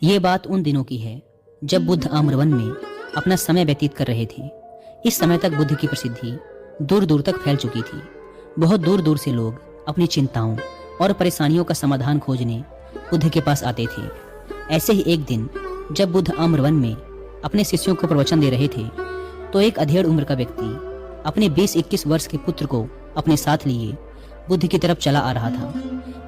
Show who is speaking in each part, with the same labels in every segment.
Speaker 1: ये बात उन दिनों की है जब बुद्ध आम्रवन में अपना समय व्यतीत कर रहे थे। इस समय तक बुद्ध की प्रसिद्धि दूर दूर तक फैल चुकी थी। बहुत दूर दूर से लोग अपनी चिंताओं और परेशानियों का समाधान खोजने बुद्ध के पास आते थे। ऐसे ही एक दिन जब बुद्ध आम्रवन में अपने शिष्यों को प्रवचन दे रहे थे तो एक अधेड़ उम्र का व्यक्ति अपने 20-21 वर्ष के पुत्र को अपने साथ लिए बुद्ध की तरफ चला आ रहा था।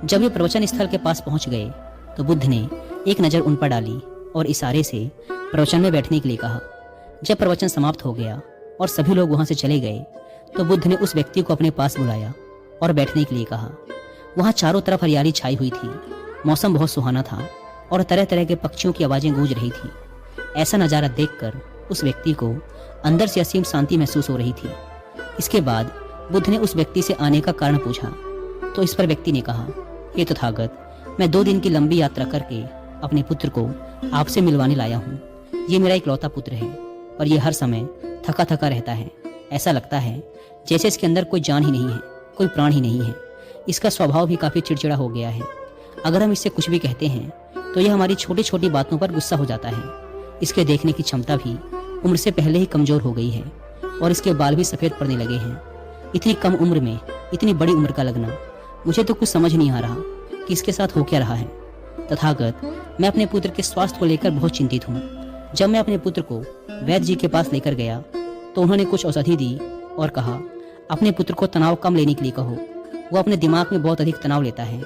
Speaker 1: जब वे प्रवचन स्थल के पास पहुंच गए तो बुद्ध ने एक नज़र उन पर डाली और इशारे से प्रवचन में बैठने के लिए कहा। जब प्रवचन समाप्त हो गया और सभी लोग वहां से चले गए तो बुद्ध ने उस व्यक्ति को अपने पास बुलाया और बैठने के लिए कहा। वहां चारों तरफ हरियाली छाई हुई थी, मौसम बहुत सुहाना था और तरह तरह के पक्षियों की आवाजें गूंज रही थी। ऐसा नज़ारा देखकर उस व्यक्ति को अंदर से असीम शांति महसूस हो रही थी। इसके बाद बुद्ध ने उस व्यक्ति से आने का कारण पूछा तो इस पर व्यक्ति ने कहा, हे तथागत, मैं 2 दिन की लंबी यात्रा करके अपने पुत्र को आपसे मिलवाने लाया हूँ। ये मेरा इकलौता पुत्र है और ये हर समय थका थका रहता है। ऐसा लगता है जैसे इसके अंदर कोई जान ही नहीं है, कोई प्राण ही नहीं है। इसका स्वभाव भी काफ़ी चिड़चिड़ा हो गया है। अगर हम इससे कुछ भी कहते हैं तो यह हमारी छोटी छोटी बातों पर गुस्सा हो जाता है। इसके देखने की क्षमता भी उम्र से पहले ही कमज़ोर हो गई है और इसके बाल भी सफ़ेद पड़ने लगे हैं। इतनी कम उम्र में इतनी बड़ी उम्र का लगना, मुझे तो कुछ समझ नहीं आ रहा कि इसके साथ हो क्या रहा है। तथागत, मैं अपने पुत्र के स्वास्थ्य को लेकर बहुत चिंतित हूँ। जब मैं अपने पुत्र को वैद्य जी के पास लेकर गया तो उन्होंने कुछ औषधि दी और कहा, अपने पुत्र को तनाव कम लेने के लिए कहो। वो अपने दिमाग में बहुत अधिक तनाव लेता है,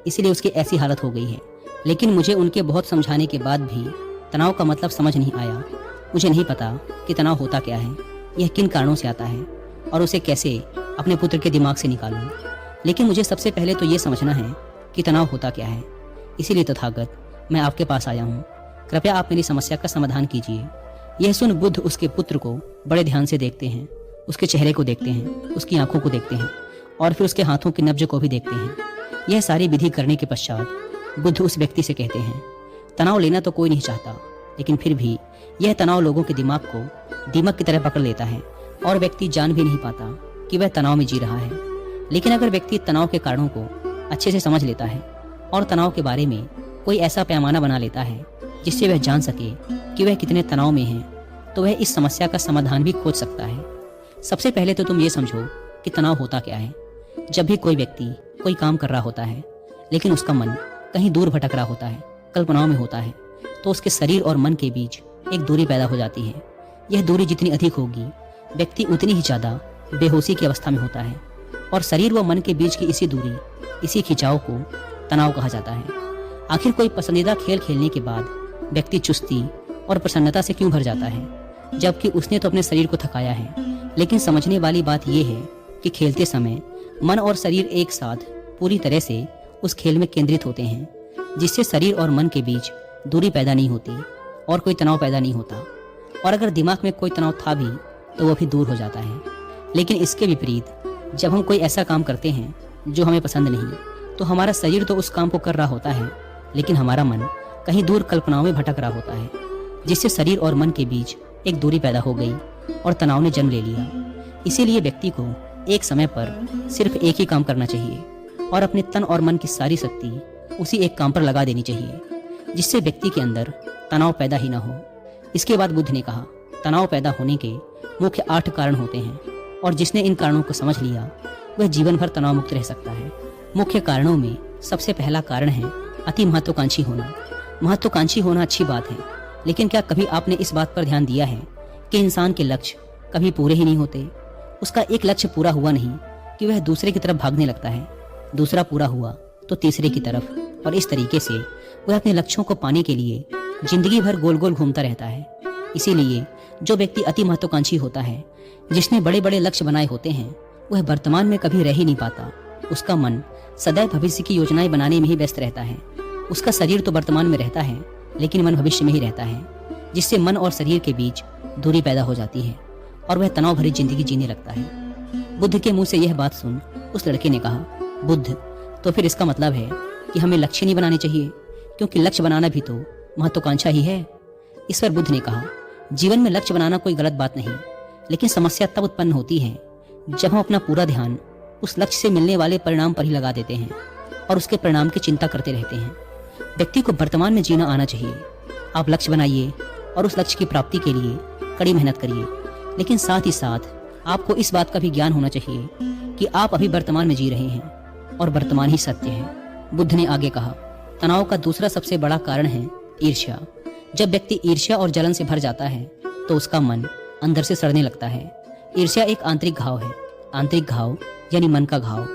Speaker 1: इसीलिए उसकी ऐसी हालत हो गई है। लेकिन मुझे उनके बहुत समझाने के बाद भी तनाव का मतलब समझ नहीं आया। मुझे नहीं पता कि तनाव होता क्या है, यह किन कारणों से आता है और उसे कैसे अपने पुत्र के दिमाग से निकालूं। लेकिन मुझे सबसे पहले तो ये समझना है कि तनाव होता क्या है। इसीलिए तथागत, मैं आपके पास आया हूँ। कृपया आप मेरी समस्या का समाधान कीजिए। यह सुन बुद्ध उसके पुत्र को बड़े ध्यान से देखते हैं, उसके चेहरे को देखते हैं, उसकी आंखों को देखते हैं और फिर उसके हाथों की नब्ज को भी देखते हैं। यह सारी विधि करने के पश्चात बुद्ध उस व्यक्ति से कहते हैं, तनाव लेना तो कोई नहीं चाहता, लेकिन फिर भी यह तनाव लोगों के दिमाग को दीमक की तरह पकड़ लेता है और व्यक्ति जान भी नहीं पाता कि वह तनाव में जी रहा है। लेकिन अगर व्यक्ति तनाव के कारणों को अच्छे से समझ लेता है और तनाव के बारे में कोई ऐसा पैमाना बना लेता है जिससे वह जान सके कि वह कितने तनाव में है, तो वह इस समस्या का समाधान भी खोज सकता है। सबसे पहले तो तुम ये समझो कि तनाव होता क्या है। जब भी कोई व्यक्ति कोई काम कर रहा होता है लेकिन उसका मन कहीं दूर भटक रहा होता है, कल्पनाओं में होता है, तो उसके शरीर और मन के बीच एक दूरी पैदा हो जाती है। यह दूरी जितनी अधिक होगी, व्यक्ति उतनी ही ज़्यादा बेहोशी की अवस्था में होता है और शरीर व मन के बीच की इसी दूरी, इसी खिंचाव को तनाव कहा जाता है। आखिर कोई पसंदीदा खेल खेलने के बाद व्यक्ति चुस्ती और प्रसन्नता से क्यों भर जाता है, जबकि उसने तो अपने शरीर को थकाया है। लेकिन समझने वाली बात यह है कि खेलते समय मन और शरीर एक साथ पूरी तरह से उस खेल में केंद्रित होते हैं, जिससे शरीर और मन के बीच दूरी पैदा नहीं होती और कोई तनाव पैदा नहीं होता। और अगर दिमाग में कोई तनाव था भी तो वो भी दूर हो जाता है। लेकिन इसके विपरीत जब हम कोई ऐसा काम करते हैं जो हमें पसंद नहीं, तो हमारा शरीर तो उस काम को कर रहा होता है, लेकिन हमारा मन कहीं दूर कल्पनाओं में भटक रहा होता है, जिससे शरीर और मन के बीच एक दूरी पैदा हो गई और तनाव ने जन्म ले लिया। इसीलिए व्यक्ति को एक समय पर सिर्फ एक ही काम करना चाहिए और अपने तन और मन की सारी शक्ति उसी एक काम पर लगा देनी चाहिए, जिससे व्यक्ति के अंदर तनाव पैदा ही ना हो। इसके बाद बुद्ध ने कहा, तनाव पैदा होने के मुख्य 8 कारण होते हैं और जिसने इन कारणों को समझ लिया वह जीवन भर तनाव मुक्त रह सकता है। मुख्य कारणों में सबसे पहला कारण है अति महत्वाकांक्षी होना। महत्वाकांक्षी होना अच्छी बात है, लेकिन क्या कभी आपने इस बात पर ध्यान दिया है कि इंसान के लक्ष्य कभी पूरे ही नहीं होते। उसका एक लक्ष्य पूरा हुआ नहीं कि वह दूसरे की तरफ भागने लगता है, दूसरा पूरा हुआ तो तीसरे की तरफ, और इस तरीके से वह अपने लक्ष्यों को पाने के लिए जिंदगी भर गोल गोल घूमता रहता है। इसीलिए जो व्यक्ति अति महत्वाकांक्षी होता है, जिसने बड़े बड़े लक्ष्य बनाए होते हैं, वह वर्तमान में कभी रह ही नहीं पाता। उसका मन सदैव भविष्य की योजनाएं बनाने में ही व्यस्त रहता है। उसका शरीर तो वर्तमान में रहता है, लेकिन मन भविष्य में ही रहता है, जिससे मन और शरीर के बीच दूरी पैदा हो जाती है और वह तनाव भरी जिंदगी जीने लगता है। बुद्ध के मुंह से यह बात सुन उस लड़के ने कहा, बुद्ध, तो फिर इसका मतलब है कि हमें लक्ष्य नहीं बनाने चाहिए, क्योंकि लक्ष्य बनाना भी तो महत्वाकांक्षा ही है। इस पर बुद्ध ने कहा, जीवन में लक्ष्य बनाना कोई गलत बात नहीं, लेकिन समस्या तब उत्पन्न होती है जब हम अपना पूरा ध्यान उस लक्ष्य से मिलने वाले परिणाम पर ही लगा देते हैं और उसके परिणाम की चिंता करते रहते हैं। व्यक्ति को वर्तमान में जीना आना चाहिए, आप लक्ष्य बनाइए और उस लक्ष्य की प्राप्ति के लिए कड़ी मेहनत करिए, लेकिन साथ ही साथ आपको इस बात का भी ज्ञान होना चाहिए कि आप अभी वर्तमान में जी रहे हैं और वर्तमान ही सत्य है। बुद्ध ने आगे कहा, तनाव का दूसरा सबसे बड़ा कारण है ईर्ष्या। जब व्यक्ति ईर्ष्या और जलन से भर जाता है तो उसका मन अंदर से सड़ने लगता है। ईर्ष्या एक आंतरिक घाव है। आंतरिक घाव यानी मन का घाव।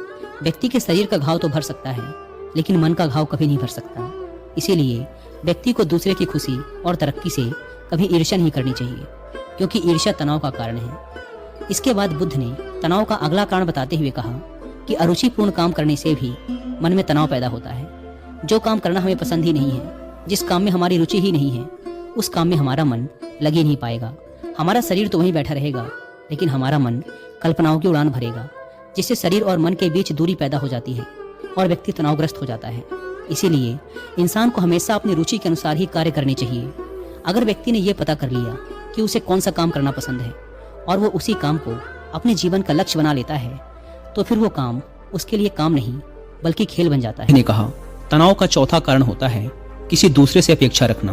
Speaker 1: व्यक्ति के शरीर का घाव तो भर सकता है, लेकिन मन का घाव कभी नहीं भर सकता। इसीलिए व्यक्ति को दूसरे की खुशी और तरक्की से कभी ईर्ष्या नहीं करनी चाहिए, क्योंकि ईर्ष्या तनाव का कारण है। इसके बाद बुद्ध ने तनाव का अगला कारण बताते हुए कहा कि अरुचिपूर्ण काम करने से भी मन में तनाव पैदा होता है। जो काम करना हमें पसंद ही नहीं है, जिस काम में हमारी रुचि ही नहीं है, उस काम में हमारा मन लग ही नहीं पाएगा। हमारा शरीर तो वहीं बैठा रहेगा, लेकिन हमारा मन कल्पनाओं की उड़ान भरेगा, जिससे शरीर और मन के बीच दूरी पैदा हो जाती है और व्यक्ति तनावग्रस्त हो जाता है। इसीलिए इंसान को हमेशा अपनी रुचि के अनुसार ही कार्य करने चाहिए। अगर व्यक्ति ने यह पता कर लिया कि उसे कौन सा काम करना पसंद है और वो उसी काम को अपने जीवन का लक्ष्य बना लेता है, तो फिर वो काम उसके लिए काम नहीं बल्कि खेल बन जाता है।
Speaker 2: ने कहा, तनाव का चौथा कारण होता है किसी दूसरे से अपेक्षा रखना।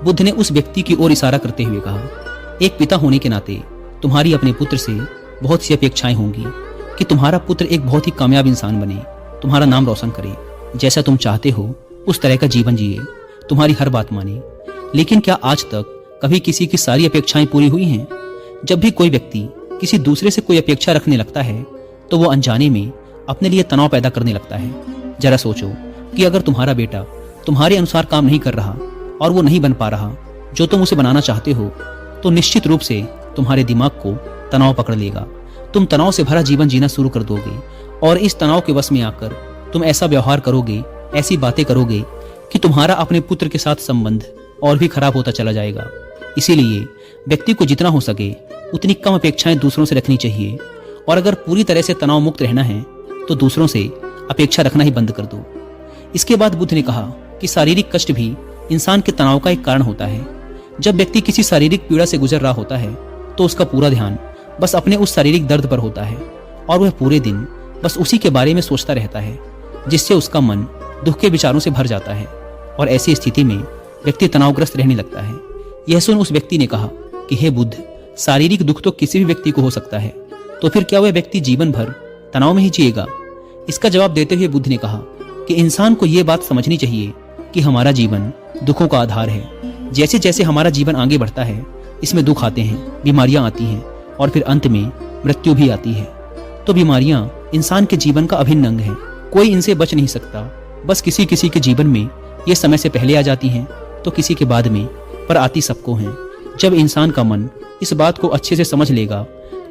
Speaker 2: बुद्ध ने उस व्यक्ति की ओर इशारा करते हुए कहा, एक पिता होने के नाते तुम्हारी अपने पुत्र से बहुत सी अपेक्षाएं होंगी कि तुम्हारा पुत्र एक बहुत ही कामयाब इंसान बने, तुम्हारा नाम रोशन करे, जैसा तुम चाहते हो उस तरह का जीवन जिए, तुम्हारी हर बात माने। लेकिन क्या आज तक कभी किसी की सारी अपेक्षाएं पूरी हुई हैं? जब भी कोई व्यक्ति किसी दूसरे से कोई अपेक्षा रखने लगता है तो वो अनजाने में अपने लिए तनाव पैदा करने लगता है। जरा सोचो कि अगर तुम्हारा बेटा तुम्हारे अनुसार काम नहीं कर रहा और वो नहीं बन पा रहा जो तुम उसे बनाना चाहते हो, तो निश्चित रूप से तुम्हारे दिमाग को तनाव पकड़ लेगा। तुम तनाव से भरा जीवन जीना शुरू कर दोगे और इस तनाव के वश में आकर तुम ऐसा व्यवहार करोगे, ऐसी बातें करोगे कि तुम्हारा अपने पुत्र के साथ संबंध और भी खराब होता चला जाएगा। इसीलिए व्यक्ति को जितना हो सके उतनी कम अपेक्षाएं दूसरों से रखनी चाहिए, और अगर पूरी तरह से तनाव मुक्त रहना है तो दूसरों से अपेक्षा रखना ही बंद कर दो। इसके बाद बुद्ध ने कहा कि शारीरिक कष्ट भी इंसान के तनाव का एक कारण होता है। जब व्यक्ति किसी शारीरिक पीड़ा से गुजर रहा होता है तो उसका पूरा ध्यान बस अपने उस शारीरिक दर्द पर होता है और वह पूरे दिन बस उसी के बारे में सोचता रहता है, जिससे उसका मन दुख के विचारों से भर जाता है और ऐसी स्थिति में व्यक्ति तनावग्रस्त रहने लगता है। यह सुन उस व्यक्ति ने कहा कि हे बुद्ध, शारीरिक दुख तो किसी भी व्यक्ति को हो सकता है, तो फिर क्या वह व्यक्ति जीवन भर तनाव में ही जिएगा? इसका जवाब देते हुए बुद्ध ने कहा कि इंसान को यह बात समझनी चाहिए कि हमारा जीवन दुखों का आधार है। जैसे जैसे हमारा जीवन आगे बढ़ता है, इसमें दुख आते हैं, बीमारियां आती हैं और फिर अंत में मृत्यु भी आती है। तो बीमारियां इंसान के जीवन का अभिन्न अंग है, कोई इनसे बच नहीं सकता। बस किसी किसी के जीवन में ये समय से पहले आ जाती हैं तो किसी के बाद में, पर आती सबको हैं। जब इंसान का मन इस बात को अच्छे से समझ लेगा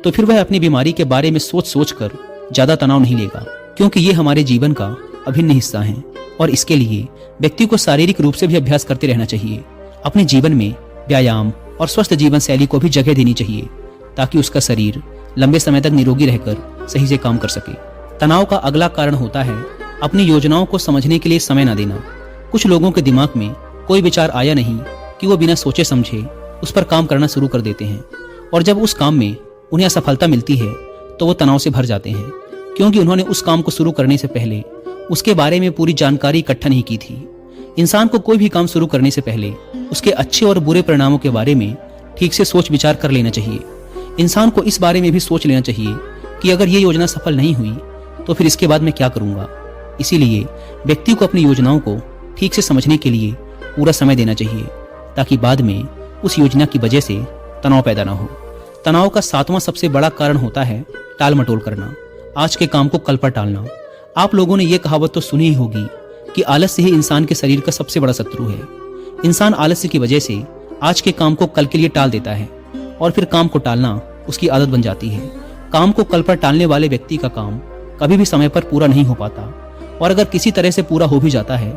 Speaker 2: तो फिर वह अपनी बीमारी के बारे में सोच सोच कर ज्यादा तनाव नहीं लेगा, क्योंकि ये हमारे जीवन का अभिन्न हिस्सा है। और इसके लिए व्यक्ति को शारीरिक रूप से भी अभ्यास करते रहना चाहिए। अपने जीवन में व्यायाम और स्वस्थ जीवन शैली को भी जगह देनी चाहिए, ताकि उसका शरीर लंबे समय तक निरोगी रहकर सही से काम कर सके। तनाव का अगला कारण होता है अपनी योजनाओं को समझने के लिए समय न देना। कुछ लोगों के दिमाग में कोई विचार आया नहीं कि वो बिना सोचे समझे उस पर काम करना शुरू कर देते हैं, और जब उस काम में उन्हें असफलता मिलती है तो वो तनाव से भर जाते हैं, क्योंकि उन्होंने उस काम को शुरू करने से पहले उसके बारे में पूरी जानकारी इकट्ठा नहीं की थी। इंसान को कोई भी काम शुरू करने से पहले उसके अच्छे और बुरे परिणामों के बारे में ठीक से सोच विचार कर लेना चाहिए। इंसान को इस बारे में भी सोच लेना चाहिए कि अगर ये योजना सफल नहीं हुई तो फिर इसके बाद मैं क्या करूंगा। इसीलिए व्यक्ति को अपनी योजनाओं को ठीक से समझने के लिए पूरा समय देना चाहिए, ताकि बाद में उस योजना की वजह से तनाव पैदा ना हो। तनाव का सातवां सबसे बड़ा कारण होता है टाल मटोल करना, आज के काम को कल पर टालना। आप लोगों ने यह कहावत तो सुनी ही होगी कि आलस्य ही इंसान के शरीर का सबसे बड़ा शत्रु है। इंसान आलस्य की वजह से आज के काम को कल के लिए टाल देता है और फिर काम को टालना उसकी आदत बन जाती है। काम को कल पर टालने वाले व्यक्ति का काम कभी भी समय पर पूरा नहीं हो पाता, और अगर किसी तरह से पूरा हो भी जाता है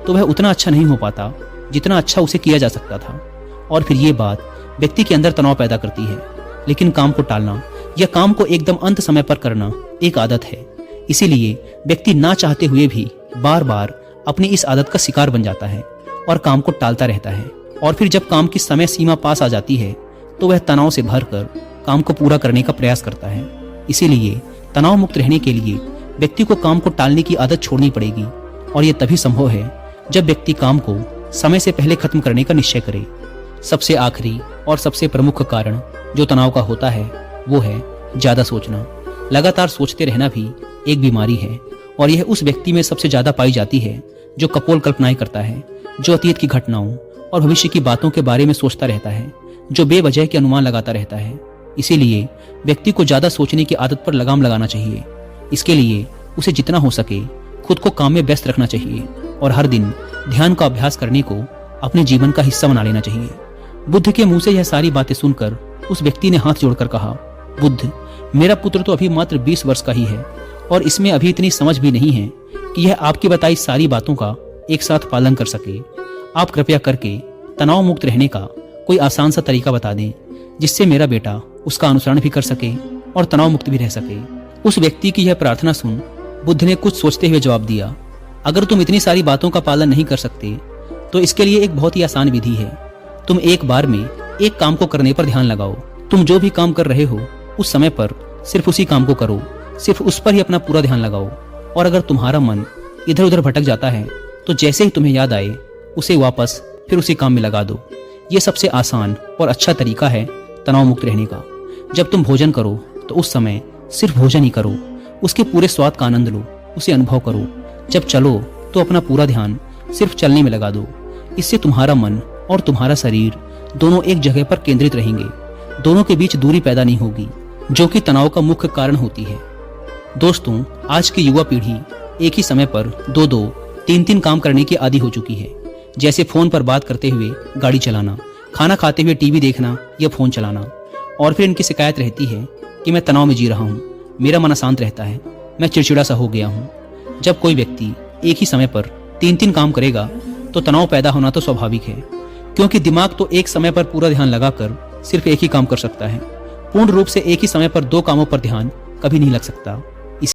Speaker 2: तो वह उतना अच्छा नहीं हो पाता जितना अच्छा उसे किया जा सकता था, और फिर ये बात व्यक्ति के अंदर तनाव पैदा करती है। लेकिन काम को टालना या काम को एकदम अंत समय पर करना एक आदत है, इसीलिए व्यक्ति ना चाहते हुए भी बार बार अपनी इस आदत का शिकार बन जाता है और काम को टालता रहता है। और फिर जब काम की समय सीमा पास आ जाती है तो वह तनाव से भरकर काम को पूरा करने का प्रयास करता है। इसीलिए तनाव मुक्त रहने के लिए व्यक्ति को काम को टालने की आदत छोड़नी पड़ेगी, और यह तभी संभव है जब व्यक्ति काम को समय से पहले खत्म करने का निश्चय करें। सबसे आखिरी और सबसे प्रमुख कारण जो तनाव का होता है वो है ज्यादा सोचना। लगातार सोचते रहना भी एक बीमारी है और यह उस व्यक्ति में सबसे ज्यादा पाई जाती है जो कपोल कल्पनाएं करता है, जो अतीत की घटनाओं और भविष्य की बातों के बारे में सोचता रहता है, जो बेवजह के अनुमान लगाता रहता है। इसीलिए व्यक्ति को ज्यादा सोचने की आदत पर लगाम लगाना चाहिए। इसके लिए उसे जितना हो सके खुद को काम में व्यस्त रखना चाहिए और हर दिन ध्यान का अभ्यास करने को अपने जीवन का हिस्सा बना लेना चाहिए। बुद्ध के मुंह से यह सारी बातें सुनकर उस व्यक्ति ने हाथ जोड़कर कहा, बुद्ध, मेरा पुत्र तो अभी मात्र 20 वर्ष का ही है और इसमें अभी इतनी समझ भी नहीं है कि यह आपकी बताई सारी बातों का एक साथ पालन कर सके। आप कृपया करके तनाव मुक्त रहने का कोई आसान सा तरीका बता दें जिससे मेरा बेटा उसका अनुसरण भी कर सके और तनाव मुक्त भी रह सके। उस व्यक्ति की यह प्रार्थना सुन बुद्ध ने कुछ सोचते हुए जवाब दिया, अगर तुम इतनी सारी बातों का पालन नहीं कर सकते तो इसके लिए एक बहुत ही आसान विधि है। तुम एक बार में एक काम को करने पर ध्यान लगाओ। तुम जो भी काम कर रहे हो उस समय पर सिर्फ उसी काम को करो, सिर्फ उस पर ही अपना पूरा ध्यान लगाओ। और अगर तुम्हारा मन इधर उधर भटक जाता है तो जैसे ही तुम्हें याद आए उसे वापस फिर उसी काम में लगा दो। ये सबसे आसान और अच्छा तरीका है तनाव मुक्त रहने का। जब तुम भोजन करो तो उस समय सिर्फ भोजन ही करो, उसके पूरे स्वाद का आनंद लो, उसे अनुभव करो। जब चलो तो अपना पूरा ध्यान सिर्फ चलने में लगा दो। इससे तुम्हारा मन और तुम्हारा शरीर दोनों एक जगह पर केंद्रित रहेंगे। दोनों के बीच दूरी पैदा नहीं होगी जो कि तनाव का मुख्य कारण होती है। दोस्तों, आज की युवा पीढ़ी एक ही समय पर 2-2, 3-3 काम करने की आदी हो चुकी है, जैसे फोन पर बात करते हुए गाड़ी चलाना, खाना खाते हुए टीवी देखना या फोन चलाना। और फिर इनकी शिकायत रहती है कि मैं तनाव में जी रहा हूँ, मेरा मन अशांत रहता है, मैं चिड़चिड़ा सा हो गया हूँ। जब कोई व्यक्ति एक ही समय पर 3-3 काम करेगा तो तनाव पैदा होना तो स्वाभाविक है, क्योंकि दिमाग तो एक समय पर पूरा ध्यान लगाकर सिर्फ एक ही काम कर सकता है। पूर्ण रूप से एक ही समय पर 2 कामों पर ध्यान कभी नहीं लग सकता।